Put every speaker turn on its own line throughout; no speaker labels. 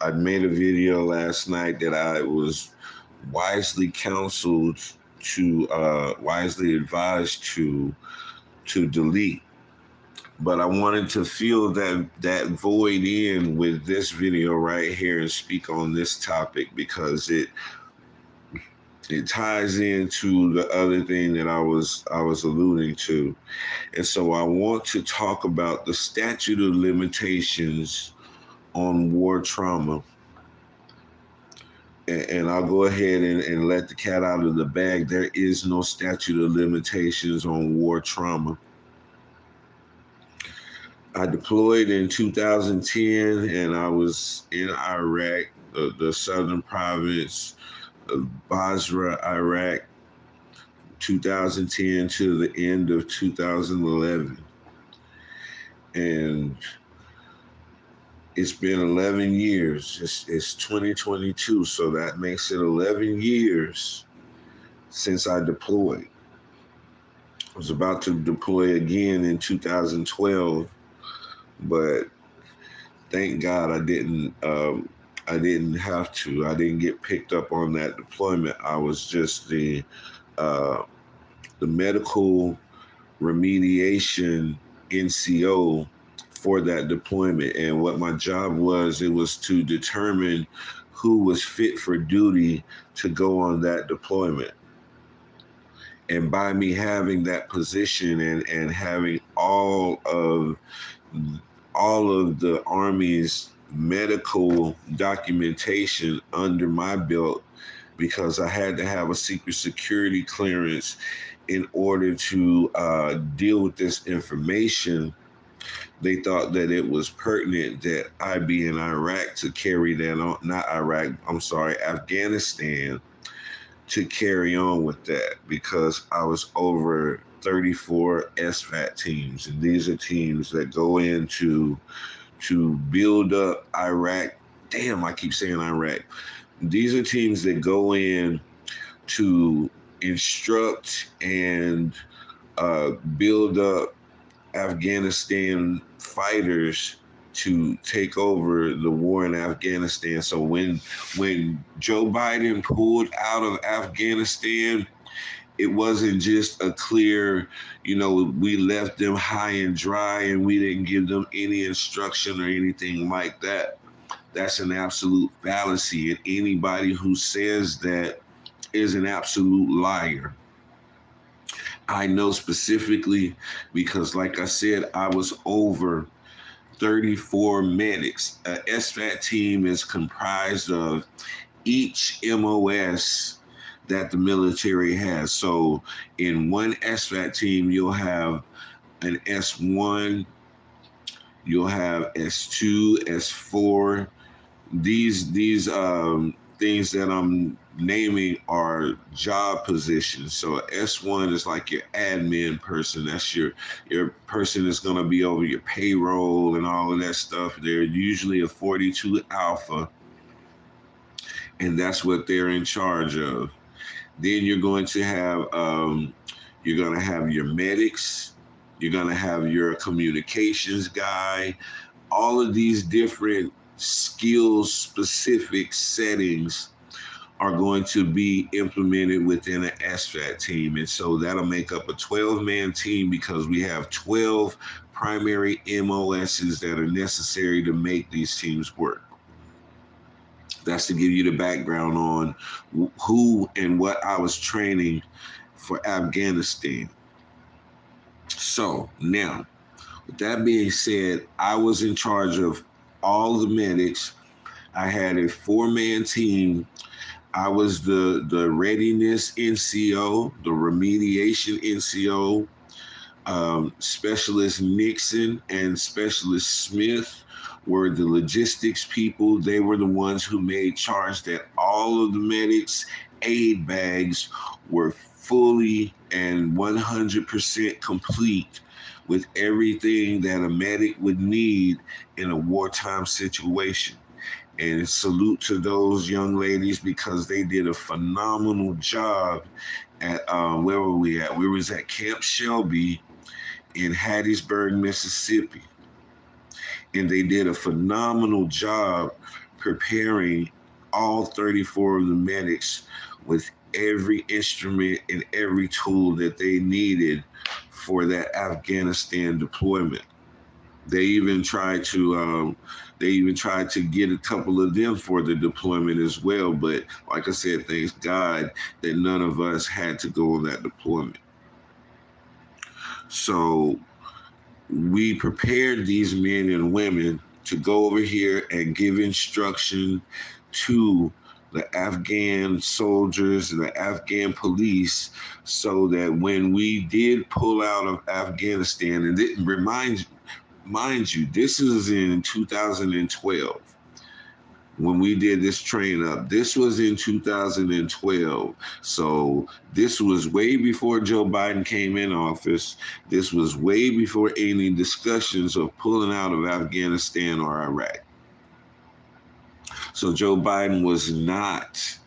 I made a video last night that I was wisely counseled wisely advised to delete. But I wanted to fill that void in with this video right here and speak on this topic because it ties into the other thing that I was alluding to. And so I want to talk about the statute of limitations on war trauma. And I'll go ahead and let the cat out of the bag. There is no statute of limitations on war trauma. I deployed in 2010 and I was in Iraq, the southern province of Basra, Iraq, 2010 to the end of 2011. And it's been 11 years. It's 2022, so that makes it 11 years since I deployed. I was about to deploy again in 2012, but thank God I didn't. I didn't have to. I didn't get picked up on that deployment. I was just the medical remediation NCO for that deployment. And what my job was, it was to determine who was fit for duty to go on that deployment. And by me having that position and having all of the Army's medical documentation under my belt, because I had to have a secret security clearance in order to deal with this information, they thought that it was pertinent that I be in Iraq to carry that on, Afghanistan, to carry on with that, because I was over 34 SFAT teams. And these are teams that go in to build up Iraq. Damn, I keep saying Iraq. These are teams that go in to instruct and build up Afghanistan fighters to take over the war in Afghanistan. So when Joe Biden pulled out of Afghanistan, it wasn't just a clear, we left them high and dry and we didn't give them any instruction or anything like that. That's an absolute fallacy. And anybody who says that is an absolute liar. I know specifically because, like I said, I was over 34 medics. An SFAT team is comprised of each MOS that the military has. So in one SFAT team, you'll have an S1, you'll have S2, S4. These things that I'm naming are job positions. So S1 is like your admin person. That's your person that's going to be over your payroll and all of that stuff. They're usually a 42 Alpha, and that's what they're in charge of. Then you're going to have your medics. You're going to have your communications guy. All of these different skills specific settings are going to be implemented within an SFAT team. And so that'll make up a 12-man team, because we have 12 primary MOSs that are necessary to make these teams work. That's to give you the background on who and what I was training for Afghanistan. So now, with that being said, I was in charge of all the medics. I had a 4-man team. I was the readiness NCO, the remediation NCO. Specialist Nixon and Specialist Smith were the logistics people. They were the ones who made charge that all of the medics' aid bags were fully and 100% complete with everything that a medic would need in a wartime situation. And salute to those young ladies, because they did a phenomenal job at, where were we at? We was at Camp Shelby in Hattiesburg, Mississippi. And they did a phenomenal job preparing all 34 of the medics with every instrument and every tool that they needed for that Afghanistan deployment. They even tried to get a couple of them for the deployment as well. But like I said, thanks God that none of us had to go on that deployment. So we prepared these men and women to go over here and give instruction to the Afghan soldiers and the Afghan police so that when we did pull out of Afghanistan, and it mind you, this is in 2012 when we did this train up. This was in 2012. So this was way before Joe Biden came in office. This was way before any discussions of pulling out of Afghanistan or Iraq. So Joe Biden was not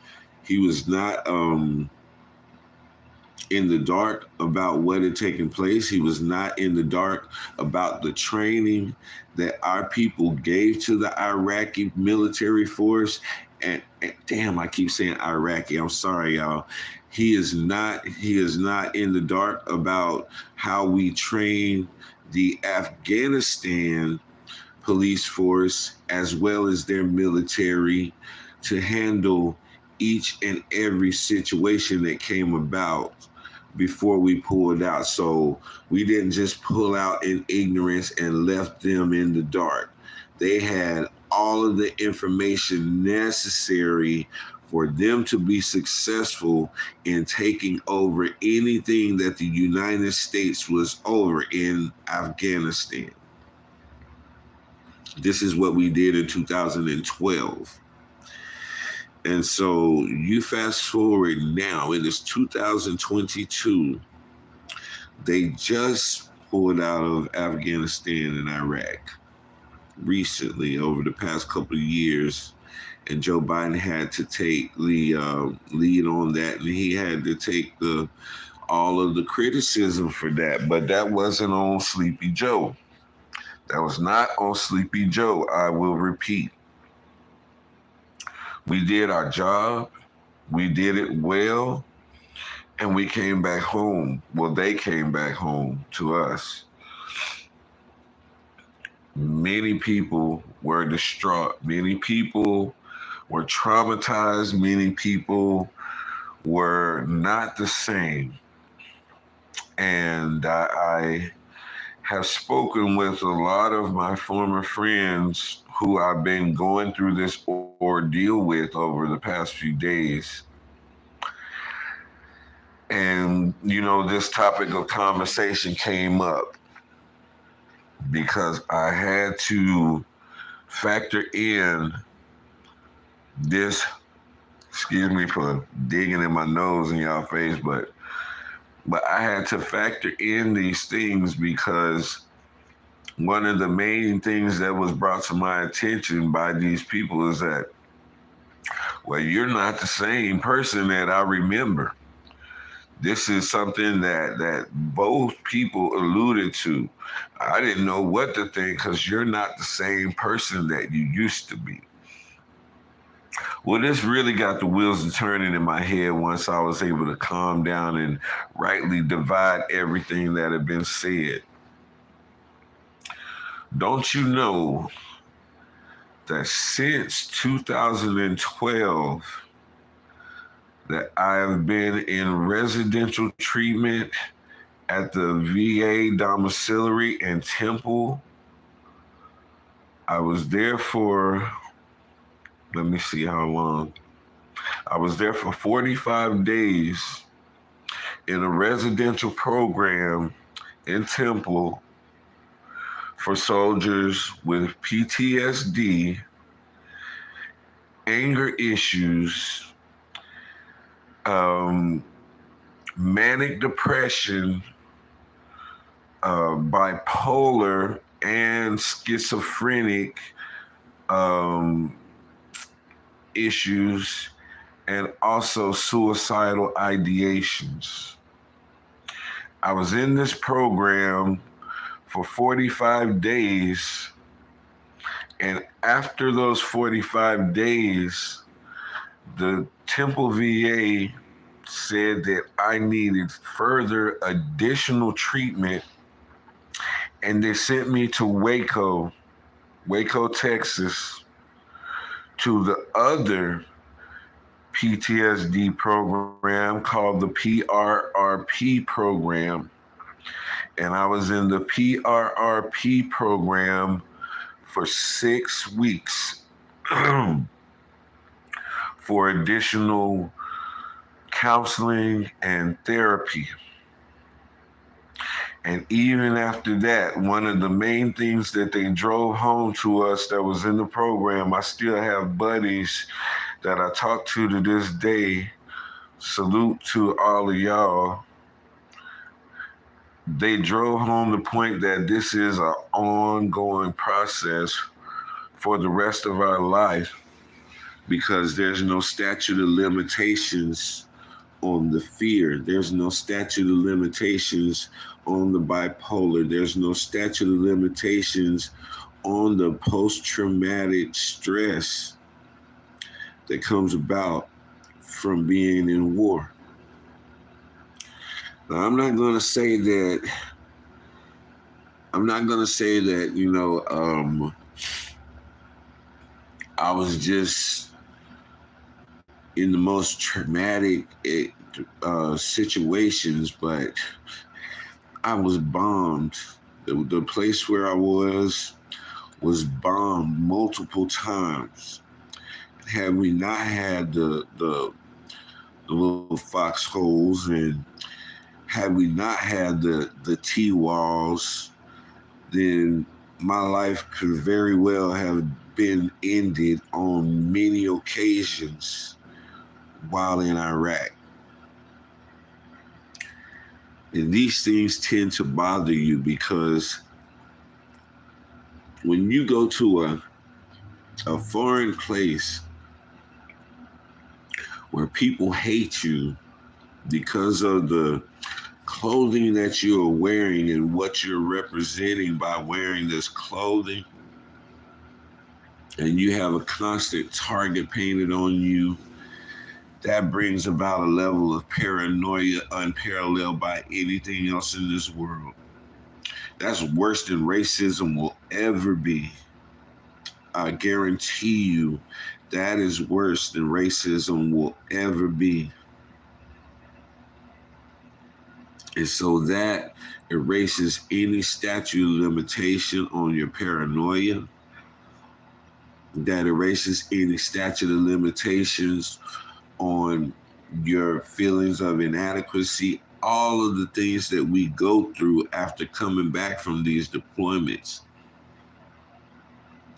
in the dark about what had taken place. He was not in the dark about the training that our people gave to the Iraqi military force. And damn, I keep saying Iraqi. I'm sorry, y'all. He is not in the dark about how we train the Afghanistan police force as well as their military to handle each and every situation that came about before we pulled out. So we didn't just pull out in ignorance and left them in the dark. They had all of the information necessary for them to be successful in taking over anything that the United States was over in Afghanistan. This is what we did in 2012. And so you fast forward now, it is 2022. They just pulled out of Afghanistan and Iraq recently over the past couple of years. And Joe Biden had to take the lead on that. And he had to take all of the criticism for that. But that wasn't on Sleepy Joe. That was not on Sleepy Joe, I will repeat. We did our job, we did it well, and we came back home. Well, they came back home to us. Many people were distraught. Many people were traumatized. Many people were not the same. And I have spoken with a lot of my former friends who I've been going through this ordeal with over the past few days. And, this topic of conversation came up because I had to factor in this, excuse me for digging in my nose in y'all face, but I had to factor in these things because one of the main things that was brought to my attention by these people is that, well, you're not the same person that I remember. This is something that both people alluded to. I didn't know what to think because you're not the same person that you used to be. Well, this really got the wheels turning in my head once I was able to calm down and rightly divide everything that had been said. Don't you know that since 2012 that I have been in residential treatment at the VA domiciliary in Temple? I was there for, let me see how long. I was there for 45 days in a residential program in Temple for soldiers with PTSD, anger issues, manic depression, bipolar, and schizophrenic issues, and also suicidal ideations. I was in this program for 45 days, And after those 45 days, the Temple VA said that I needed further additional treatment, and they sent me to Waco, Texas, to the other PTSD program called the PRRP program. And I was in the PRRP program for 6 weeks for additional counseling and therapy. And even after that, one of the main things that they drove home to us that was in the program, I still have buddies that I talk to this day. Salute to all of y'all. They drove home the point that this is an ongoing process for the rest of our life, because there's no statute of limitations on the fear. There's no statute of limitations on the bipolar. There's no statute of limitations on the post-traumatic stress that comes about from being in war. Now, I'm not going to say that, I was just in the most traumatic situations, but I was bombed. The place where I was bombed multiple times. Had we not had the little foxholes, and had we not had the T-walls, then my life could very well have been ended on many occasions while in Iraq. And these things tend to bother you because when you go to a foreign place where people hate you because of the clothing that you're wearing and what you're representing by wearing this clothing, and you have a constant target painted on you, that brings about a level of paranoia unparalleled by anything else in this world. That's worse than racism will ever be. I guarantee you that is worse than racism will ever be. And so that erases any statute of limitation on your paranoia. That erases any statute of limitations on your feelings of inadequacy, all of the things that we go through after coming back from these deployments.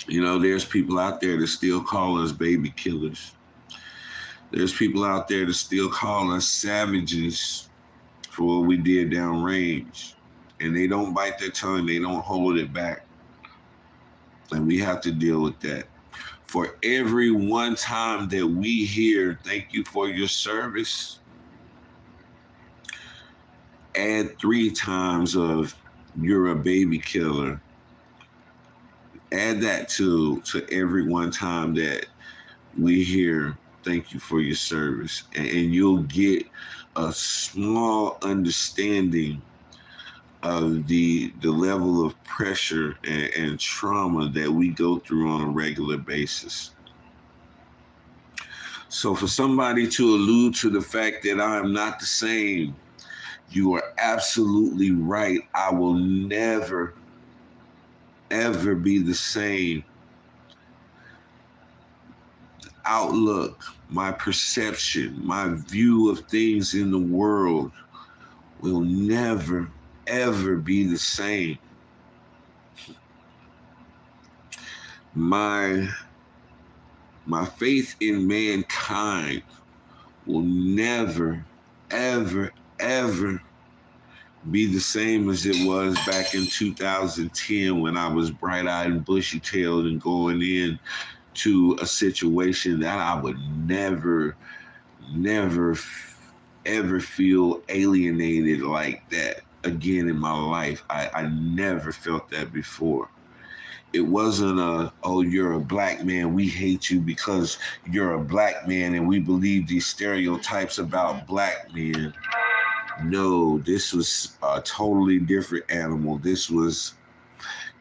You know, there's people out there that still call us baby killers. There's people out there that still call us savages for what we did downrange. And they don't bite their tongue, they don't hold it back. And we have to deal with that. For every one time that we hear, thank you for your service, add 3 times of you're a baby killer. Add that to every one time that we hear, thank you for your service. And you'll get a small understanding of the level of pressure and trauma that we go through on a regular basis. So for somebody to allude to the fact that I am not the same, you are absolutely right. I will never, ever be the same. Outlook, my perception, my view of things in the world will never, ever be the same. My faith in mankind will never, ever, ever be the same as it was back in 2010 when I was bright-eyed and bushy-tailed and going in to a situation that I would never, ever feel alienated like that again in my life. I never felt that before. It wasn't oh, you're a black man, we hate you because you're a black man and we believe these stereotypes about black men. No, this was a totally different animal. This was,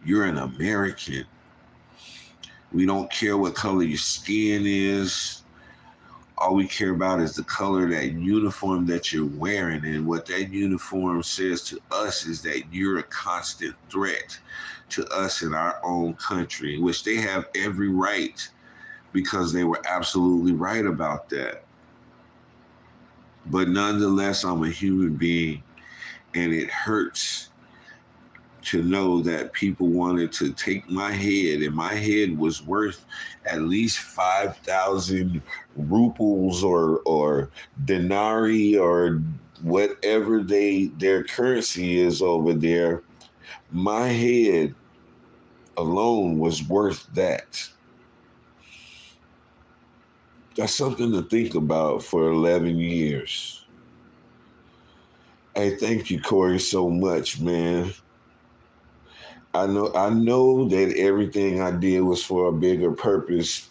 you're an American. We don't care what color your skin is. All we care about is the color of that uniform that you're wearing. And what that uniform says to us is that you're a constant threat to us in our own country, which they have every right, because they were absolutely right about that. But nonetheless, I'm a human being, and it hurts to know that people wanted to take my head, and my head was worth at least 5,000 ruples or denarii or whatever their currency is over there. My head alone was worth that. That's something to think about for 11 years. Hey, thank you, Corey, so much, man. I know that everything I did was for a bigger purpose,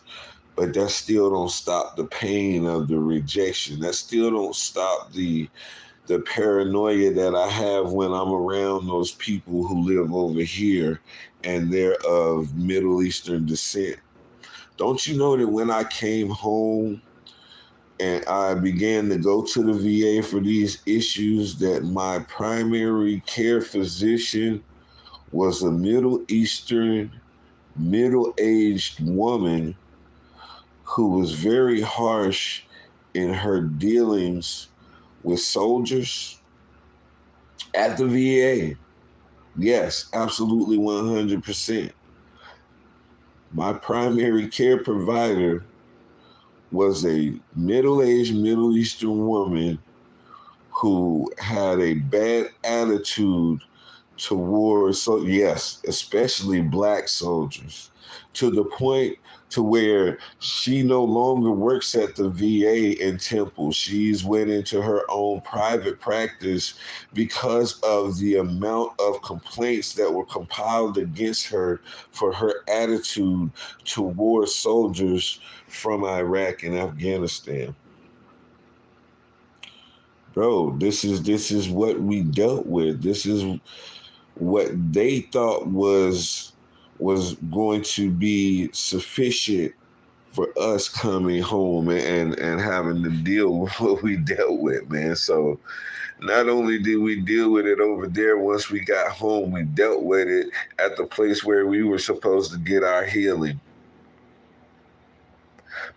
but that still don't stop the pain of the rejection. That still don't stop the paranoia that I have when I'm around those people who live over here and they're of Middle Eastern descent. Don't you know that when I came home and I began to go to the VA for these issues, that my primary care physician was a Middle Eastern, middle-aged woman who was very harsh in her dealings with soldiers at the VA. Yes, absolutely 100%. My primary care provider was a middle-aged Middle Eastern woman who had a bad attitude towards, so yes, especially black soldiers, to the point to where she no longer works at the VA in Temple. She's went into her own private practice because of the amount of complaints that were compiled against her for her attitude towards soldiers from Iraq and Afghanistan. Bro, this is what we dealt with. This is what they thought was going to be sufficient for us coming home and having to deal with what we dealt with, man. So not only did we deal with it over there, once we got home, we dealt with it at the place where we were supposed to get our healing.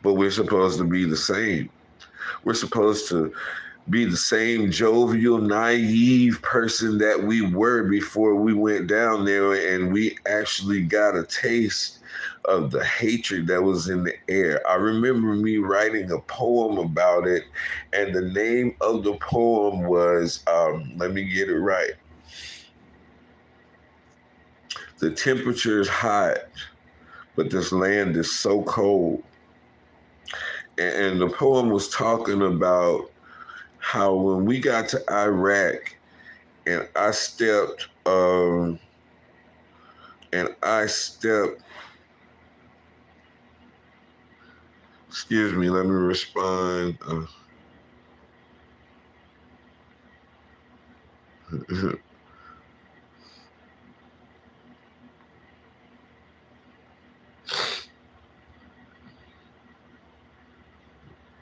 But we're supposed to be the same. We're supposed to be the same jovial, naive person that we were before we went down there, and we actually got a taste of the hatred that was in the air. I remember me writing a poem about it, and the name of the poem was, let me get it right. The temperature is hot, but this land is so cold. And the poem was talking about how when we got to Iraq and I stepped, excuse me, let me respond.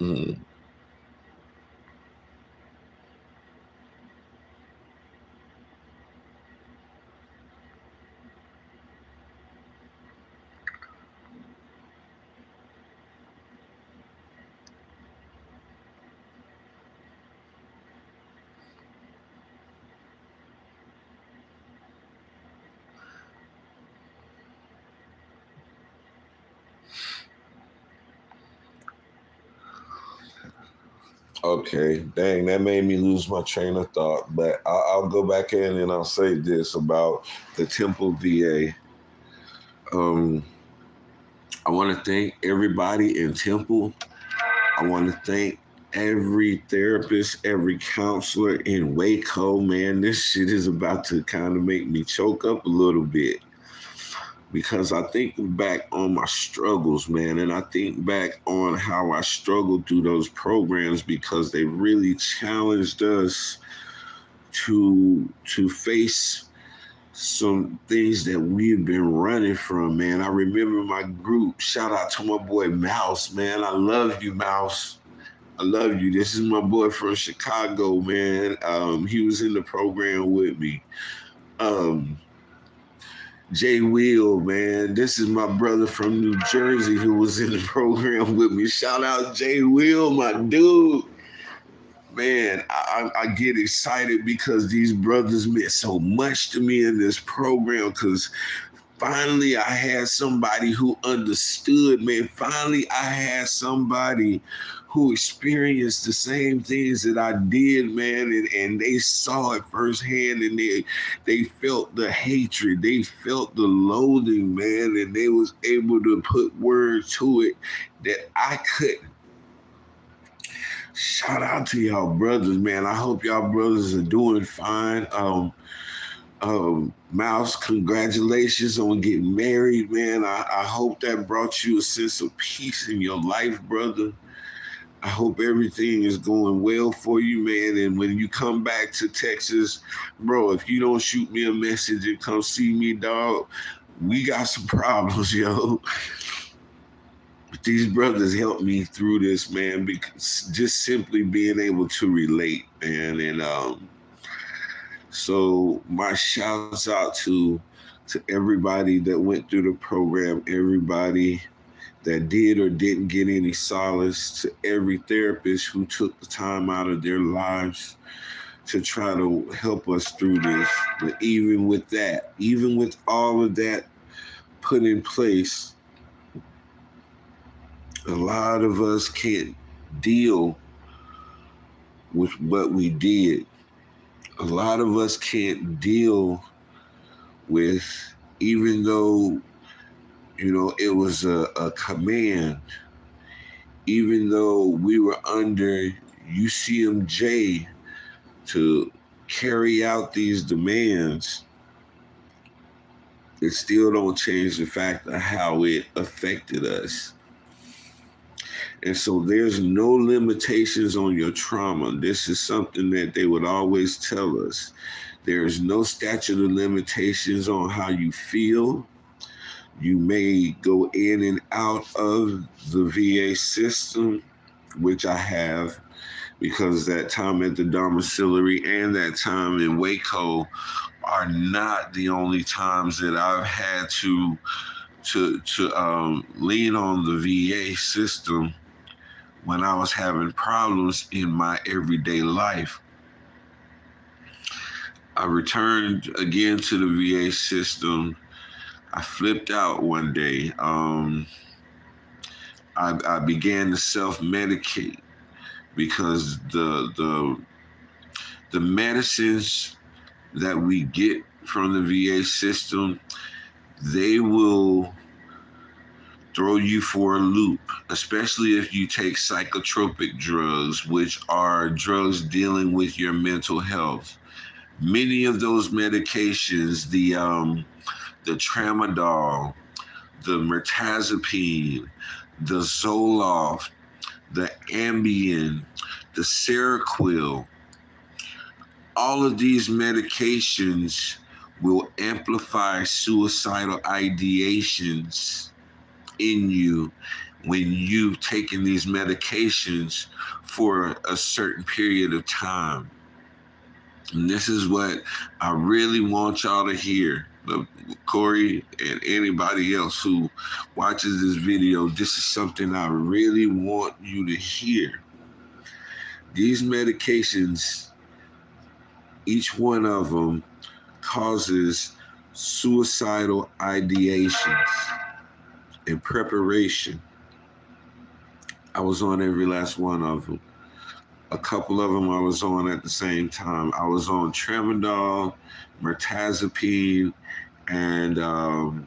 Mm. Okay, dang, that made me lose my train of thought. But I'll go back in and I'll say this about the Temple VA. I want to thank everybody in Temple. I want to thank every therapist, every counselor in Waco. Man, this shit is about to kind of make me choke up a little bit. because I think back on my struggles, man, and I think back on how I struggled through those programs because they really challenged us to face some things that we've been running from, man. I remember my group. Shout out to my boy Mouse, man. I love you, Mouse. I love you. This is my boy from Chicago, man. He was in the program with me. Um, Jay Will, man. This is my brother from New Jersey who was in the program with me. Shout out Jay Will, my dude. Man, I get excited because these brothers meant so much to me in this program because finally I had somebody who understood, man. Finally I had somebody who experienced the same things that I did, man, and they saw it firsthand, and they felt the hatred, they felt the loathing, man, and they was able to put words to it that I couldn't. Shout out to y'all brothers, man. I hope y'all brothers are doing fine. Mouse, congratulations on getting married, man. I hope that brought you a sense of peace in your life, brother. I hope everything is going well for you, man. And when you come back to Texas, bro, if you don't shoot me a message and come see me, dog, we got some problems, yo. But these brothers helped me through this, man, because just simply being able to relate, man. And so my shouts out to everybody that went through the program, everybody that did or didn't get any solace, to every therapist who took the time out of their lives to try to help us through this. But even with that, even with all of that put in place, a lot of us can't deal with what we did. A lot of us can't deal with, even though, you know, it was a command, even though we were under UCMJ to carry out these demands, it still don't change the fact of how it affected us. And so there's no limitations on your trauma. This is something that they would always tell us. There's no statute of limitations on how you feel. You may go in and out of the VA system, which I have, because that time at the domiciliary and that time in Waco are not the only times that I've had to lean on the VA system when I was having problems in my everyday life. I returned again to the VA system. I flipped out one day. I began to self-medicate because the medicines that we get from the VA system, they will throw you for a loop, especially if you take psychotropic drugs, which are drugs dealing with your mental health. Many of those medications, the tramadol, the mirtazapine, the Zoloft, the Ambien, the Seroquel, all of these medications will amplify suicidal ideations in you when you've taken these medications for a certain period of time. And this is what I really want y'all to hear. Corey and anybody else who watches this video, this is something I really want you to hear. These medications, each one of them causes suicidal ideations and preparation. I was on every last one of them. A couple of them I was on at the same time. I was on tramadol, mirtazapine, and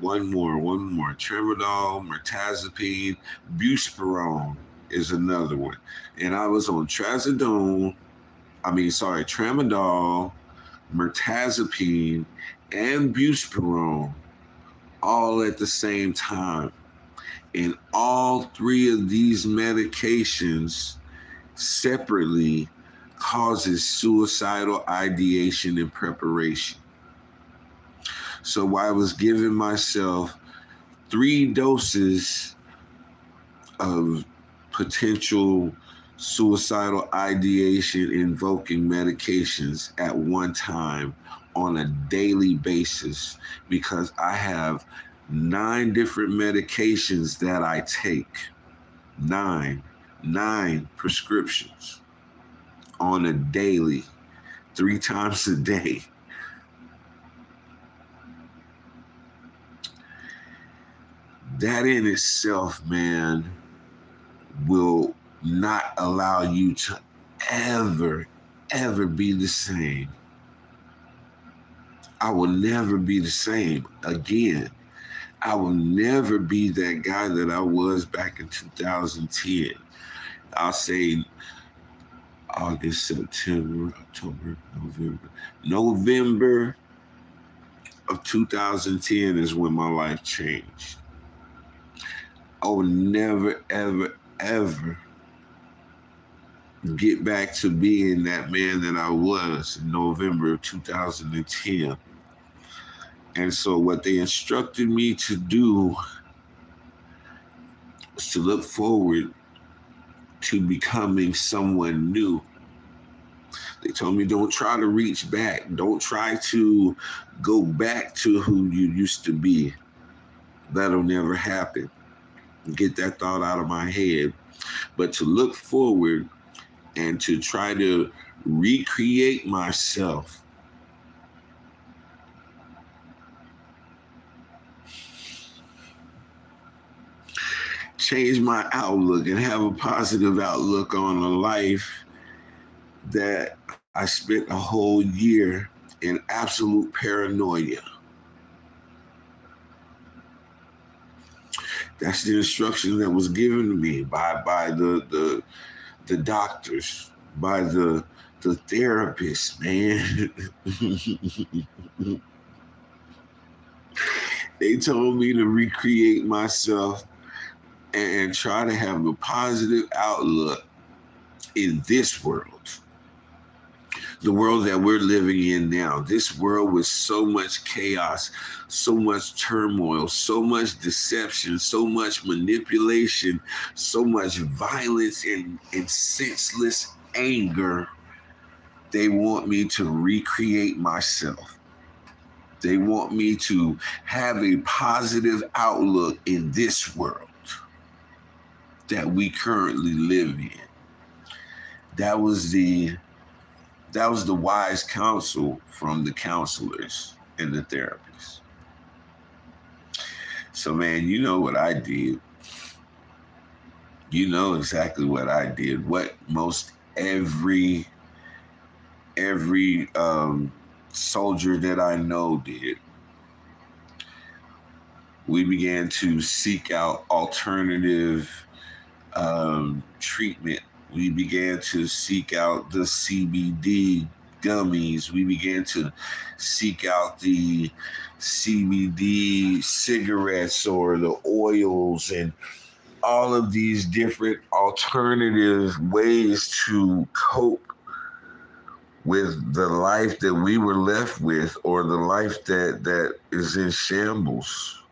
one more. Tramadol, mirtazapine, buspirone is another one. And I was on tramadol, mirtazapine, and buspirone all at the same time. And all three of these medications separately causes suicidal ideation and preparation. So I was giving myself 3 doses of potential suicidal ideation invoking medications at one time on a daily basis because I have 9 different medications that I take. Nine prescriptions on a daily, 3 times a day. That in itself, man, will not allow you to ever be the same. I will never be the same again. I will never be that guy that I was back in 2010. I'll say August, September, October, November. November of 2010 is when my life changed. I will never, ever get back to being that man that I was in November of 2010. And so what they instructed me to do was to look forward to becoming someone new. They told me don't try to reach back. Don't try to go back to who you used to be. That'll never happen. Get that thought out of my head. But to look forward and to try to recreate myself. Change my outlook and have a positive outlook on a life that I spent a whole year in absolute paranoia. That's the instruction that was given to me by the doctors, by the therapists, man. They told me to recreate myself and try to have a positive outlook in this world. The world that we're living in now, this world with so much chaos, so much turmoil, so much deception, so much manipulation, so much violence and senseless anger. They want me to recreate myself. They want me to have a positive outlook in this world that we currently live in. That was the wise counsel from the counselors and the therapists. So, man, you know what I did. You know exactly what I did. What most every soldier that I know did. We began to seek out alternative treatment. We began to seek out the CBD gummies. We began to seek out the CBD cigarettes or the oils and all of these different alternative ways to cope with the life that we were left with or the life that is in shambles.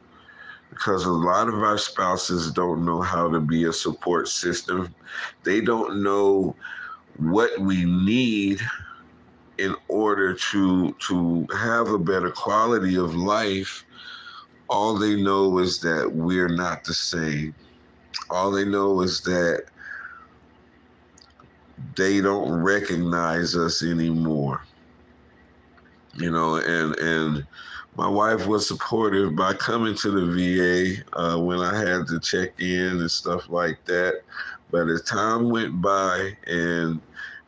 Because a lot of our spouses don't know how to be a support system. They don't know what we need in order to have a better quality of life. All they know is that we're not the same. All they know is that they don't recognize us anymore. You know, and my wife was supportive by coming to the VA when I had to check in and stuff like that. But as time went by and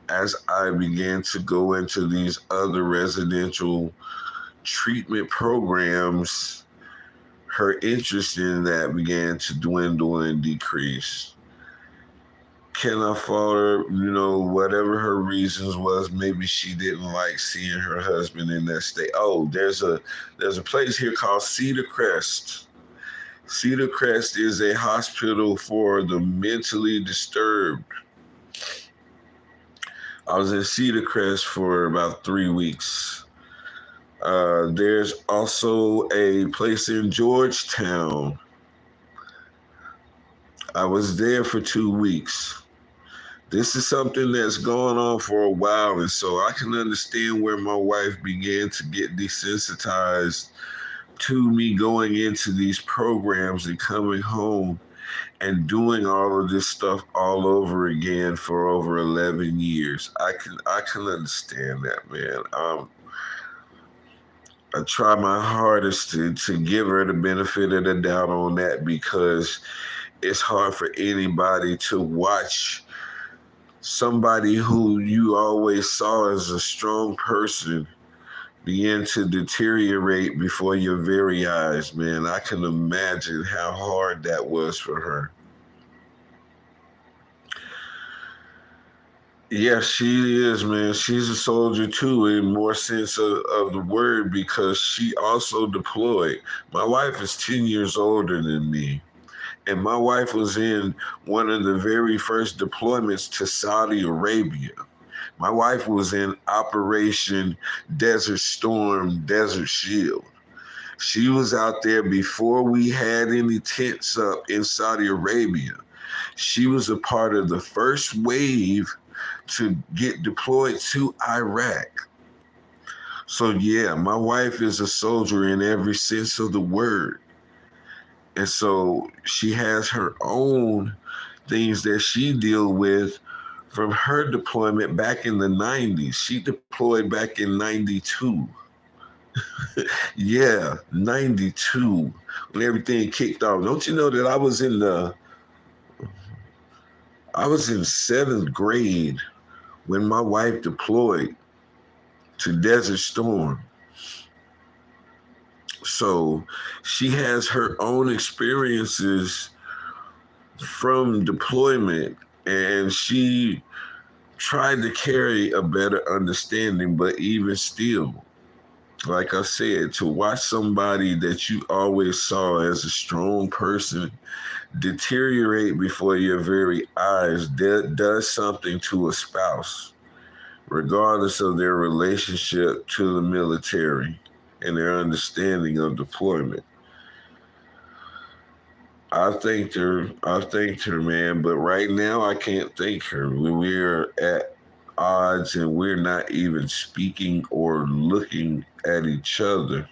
as I began to go into these other residential treatment programs, her interest in that began to dwindle and decrease. Can I fault her? Whatever her reasons was, maybe she didn't like seeing her husband in that state. Oh, there's a place here called Cedar Crest. Cedar Crest is a hospital for the mentally disturbed. I was in Cedar Crest for about 3 weeks. There's also a place in Georgetown. I was there for 2 weeks. This is something that's gone on for a while, and so I can understand where my wife began to get desensitized to me going into these programs and coming home and doing all of this stuff all over again for over 11 years. I can understand that, man. I try my hardest to give her the benefit of the doubt on that, because it's hard for anybody to watch somebody who you always saw as a strong person begin to deteriorate before your very eyes, man. I can imagine how hard that was for her. Yeah, she is, man. She's a soldier too, in more sense of the word, because she also deployed. My wife is 10 years older than me. And my wife was in one of the very first deployments to Saudi Arabia. My wife was in Operation Desert Storm, Desert Shield. She was out there before we had any tents up in Saudi Arabia. She was a part of the first wave to get deployed to Iraq. So yeah, my wife is a soldier in every sense of the word. And so she has her own things that she deal with from her deployment back in the 90s. She deployed back in 92. Yeah, 92, when everything kicked off. Don't you know that I was in 7th grade when my wife deployed to Desert Storm. So she has her own experiences from deployment, and she tried to carry a better understanding. But even still, like I said, to watch somebody that you always saw as a strong person deteriorate before your very eyes does something to a spouse, regardless of their relationship to the military and their understanding of deployment. I thanked her, man, but right now I can't thank her. We're at odds and we're not even speaking or looking at each other.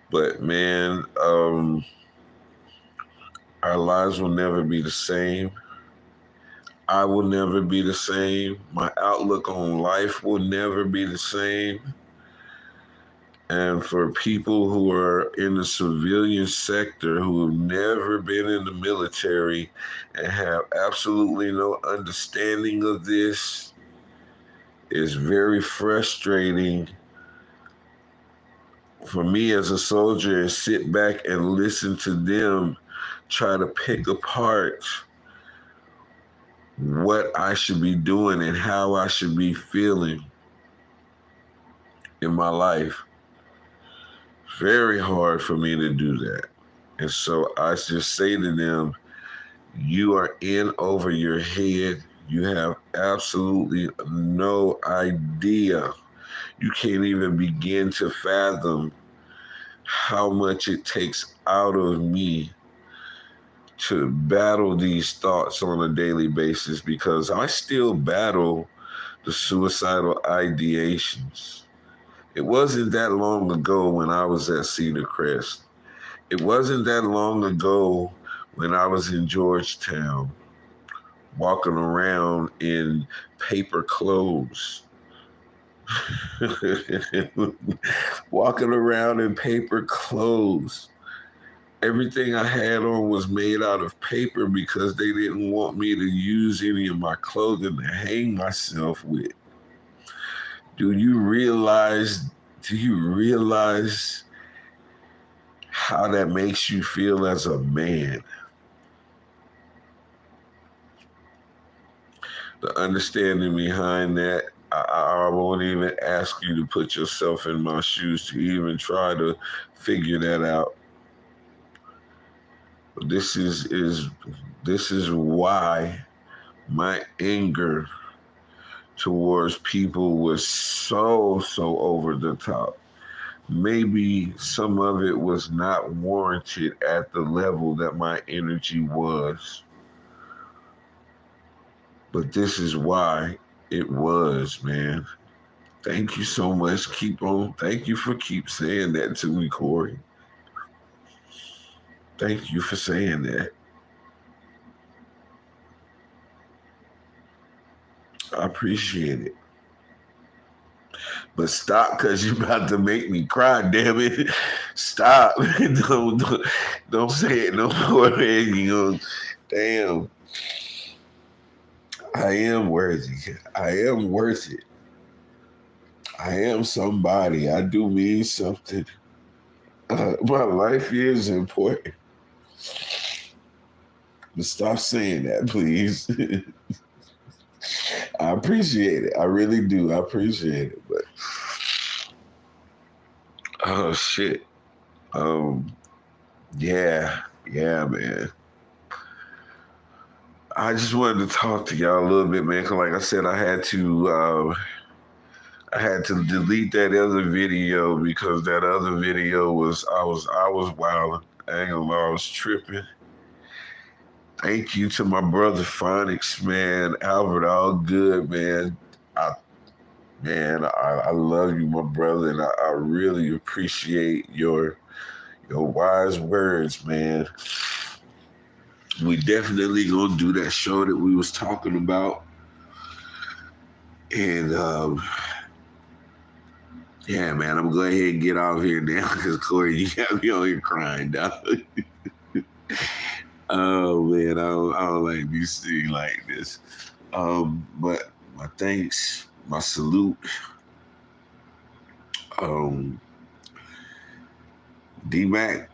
But man, our lives will never be the same. I will never be the same. My outlook on life will never be the same. And for people who are in the civilian sector who have never been in the military and have absolutely no understanding of this, it's very frustrating for me as a soldier and sit back and listen to them try to pick apart what I should be doing and how I should be feeling in my life. Very hard for me to do that. And so I just say to them, you are in over your head. You have absolutely no idea. You can't even begin to fathom how much it takes out of me to battle these thoughts on a daily basis, because I still battle the suicidal ideations. It wasn't that long ago when I was at Cedar Crest. It wasn't that long ago when I was in Georgetown, walking around in paper clothes. Walking around in paper clothes. Everything I had on was made out of paper because they didn't want me to use any of my clothing to hang myself with. Do you realize how that makes you feel as a man? the understanding behind that. I won't even ask you to put yourself in my shoes to even try to figure that out. This is why my anger towards people was so over the top. Maybe some of it was not warranted at the level that my energy was, but this is why it was, man. Thank you so much. Keep on. Thank you for keep saying that to me, Corey. Thank you for saying that. I appreciate it. But stop, cause you're about to make me cry. Damn it! Stop! Don't say it no more, man. Damn. I am worthy. I am worth it. I am somebody. I do mean something. My life is important. But stop saying that, please. I appreciate it. I really do. I appreciate it. But oh shit. Yeah, man. I just wanted to talk to y'all a little bit, man. Cause like I said, I had to delete that other video because that other video I was wilding. I ain't gonna lie, I was tripping. Thank you to my brother Phonics, man. Albert, all good, man. I love you, my brother, and I really appreciate your wise words, man. We definitely gonna do that show that we was talking about, and yeah, man, I'm gonna go ahead and get off here now because Corey, you got me on here crying, dog. Oh man, I don't like these things like this. But my thanks, my salute. D-Mac,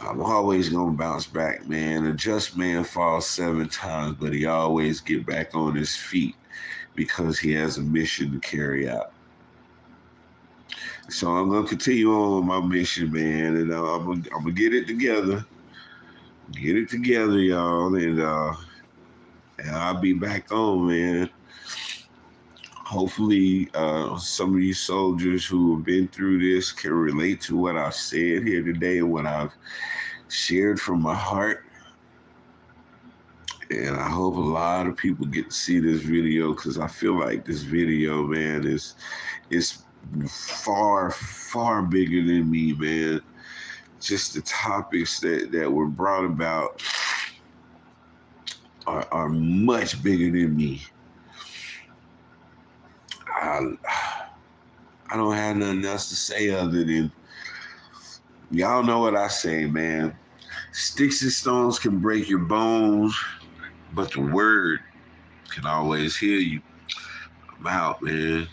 I'm always gonna bounce back, man. A just man falls 7 times, but he always get back on his feet because he has a mission to carry out. So I'm gonna continue on with my mission, man, and I'm gonna get it together. Get it together, y'all, and I'll be back on, man. Hopefully, some of these soldiers who have been through this can relate to what I've said here today and what I've shared from my heart. And I hope a lot of people get to see this video because I feel like this video, man, is far bigger than me, man. Just the topics that were brought about are much bigger than me. I don't have nothing else to say other than y'all know what I say, man. Sticks and stones can break your bones, but the word can always heal you. I'm out, man.